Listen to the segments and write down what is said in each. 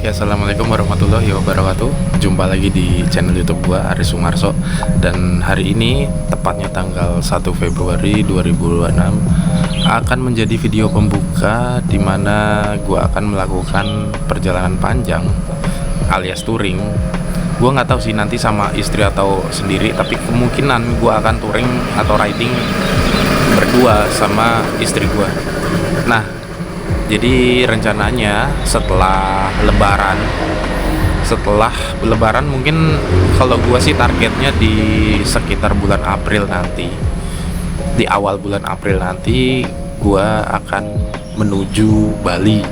Oke, assalamualaikum warahmatullahi wabarakatuh. Jumpa lagi di channel YouTube gua, Aris Sumarso. Dan hari ini, tepatnya tanggal 1 Februari 2026, akan menjadi video pembuka di mana gua akan melakukan perjalanan panjang alias touring. Gua nggak tahu sih nanti sama istri atau sendiri, tapi kemungkinan gua akan touring atau riding berdua sama istri gua. Nah, jadi rencananya setelah lebaran mungkin kalau gua sih targetnya di sekitar bulan April nanti. Di awal bulan April nanti gua akan menuju Bali.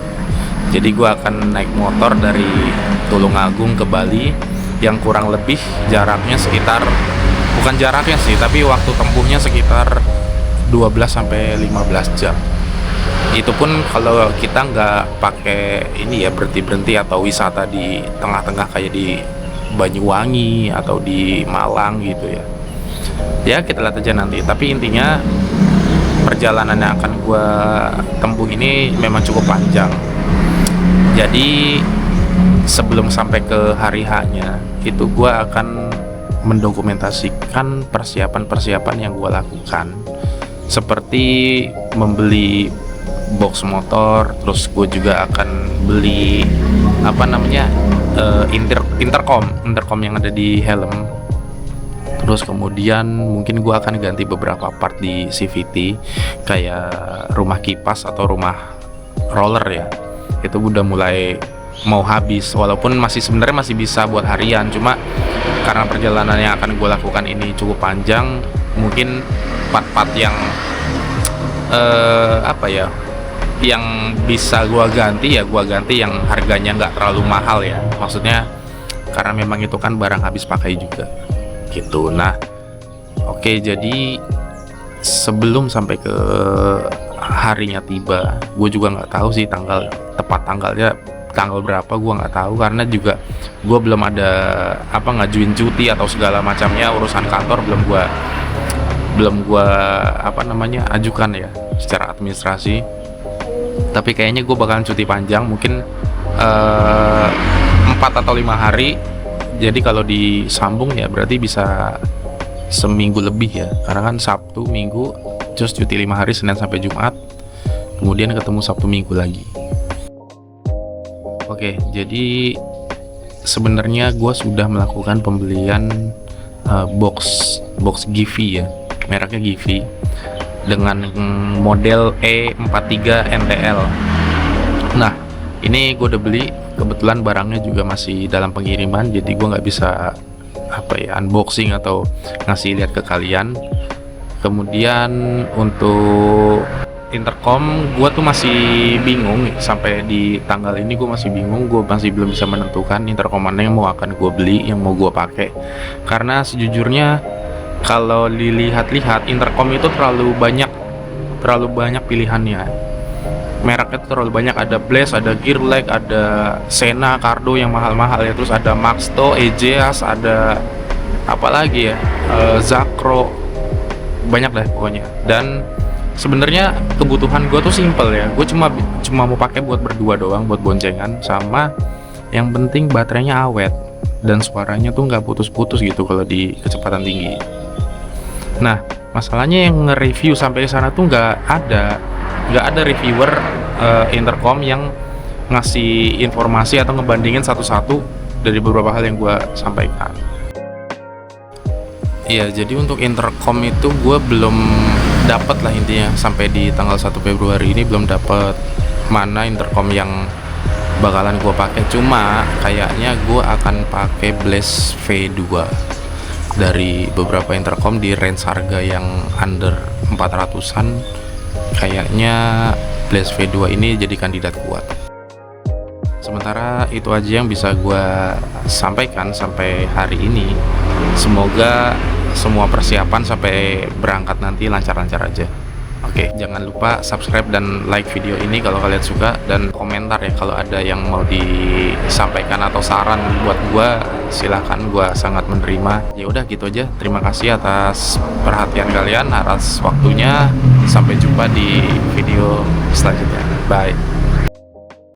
Jadi gua akan naik motor dari Tulungagung ke Bali yang kurang lebih jaraknya sekitar, bukan jaraknya sih, tapi waktu tempuhnya sekitar 12 sampai 15 jam. Itu pun kalau kita nggak pakai ini ya, berhenti atau wisata di tengah-tengah kayak di Banyuwangi atau di Malang gitu ya. Ya kita lihat aja nanti. Tapi intinya perjalanan yang akan gue tempuh ini memang cukup panjang. Jadi sebelum sampai ke hari H-nya itu gue akan mendokumentasikan persiapan-persiapan yang gue lakukan, seperti membeli box motor, terus gue juga akan beli intercom yang ada di helm. Terus kemudian mungkin gue akan ganti beberapa part di CVT kayak rumah kipas atau rumah roller ya. Itu udah mulai mau habis, walaupun sebenarnya masih bisa buat harian, cuma karena perjalanan yang akan gue lakukan ini cukup panjang, mungkin part-part yang yang bisa gua ganti yang harganya nggak terlalu mahal ya, maksudnya karena memang itu kan barang habis pakai juga gitu. Nah oke, jadi sebelum sampai ke harinya tiba, gue juga nggak tahu sih tanggalnya tanggal berapa, gue nggak tahu, karena juga gue belum ada ngajuin cuti atau segala macamnya, urusan kantor belum gue ajukan ya secara administrasi. Tapi kayaknya gue bakalan cuti panjang, mungkin 4 atau 5 hari. Jadi kalau disambung ya berarti bisa seminggu lebih ya, karena kan Sabtu Minggu terus cuti 5 hari, Senin sampai Jumat, kemudian ketemu Sabtu Minggu lagi. Oke, jadi sebenarnya gue sudah melakukan pembelian box Givi ya, mereknya Givi, dengan model E43 NTL. Nah ini gue udah beli, kebetulan barangnya juga masih dalam pengiriman, jadi gue nggak bisa unboxing atau ngasih lihat ke kalian. Kemudian untuk intercom gue tuh masih bingung, sampai di tanggal ini gue masih bingung, gue masih belum bisa menentukan intercom mana yang mau akan gue beli, yang mau gue pakai, karena sejujurnya kalau dilihat-lihat intercom itu terlalu banyak pilihannya, mereknya terlalu banyak, ada Blaze, ada Gearleg, ada Sena, Cardo yang mahal-mahal ya, terus ada Maxto, Egeas, ada apa lagi ya, Zakro, banyak deh pokoknya. Dan sebenarnya kebutuhan gue tuh simple ya, gue cuma mau pakai buat berdua doang, buat boncengan, sama yang penting baterainya awet dan suaranya tuh nggak putus-putus gitu kalau di kecepatan tinggi. Nah masalahnya yang nge-review sampai sana tuh nggak ada reviewer intercom yang ngasih informasi atau ngebandingin satu-satu dari beberapa hal yang gue sampaikan. Iya, jadi untuk intercom itu gue belum dapat lah, intinya sampai di tanggal 1 Februari ini belum dapat mana intercom yang bakalan gue pakai. Cuma kayaknya gue akan pakai Blaze V2. Dari beberapa intercom di range harga yang under 400-an, kayaknya Blaze V2 ini jadi kandidat kuat. Sementara itu aja yang bisa gue sampaikan sampai hari ini. Semoga semua persiapan sampai berangkat nanti lancar-lancar aja. Oke, jangan lupa subscribe dan like video ini kalau kalian suka, dan komentar ya kalau ada yang mau disampaikan atau saran buat gua, silahkan, gua sangat menerima. Ya udah gitu aja. Terima kasih atas perhatian kalian, atas waktunya. Sampai jumpa di video selanjutnya. Bye.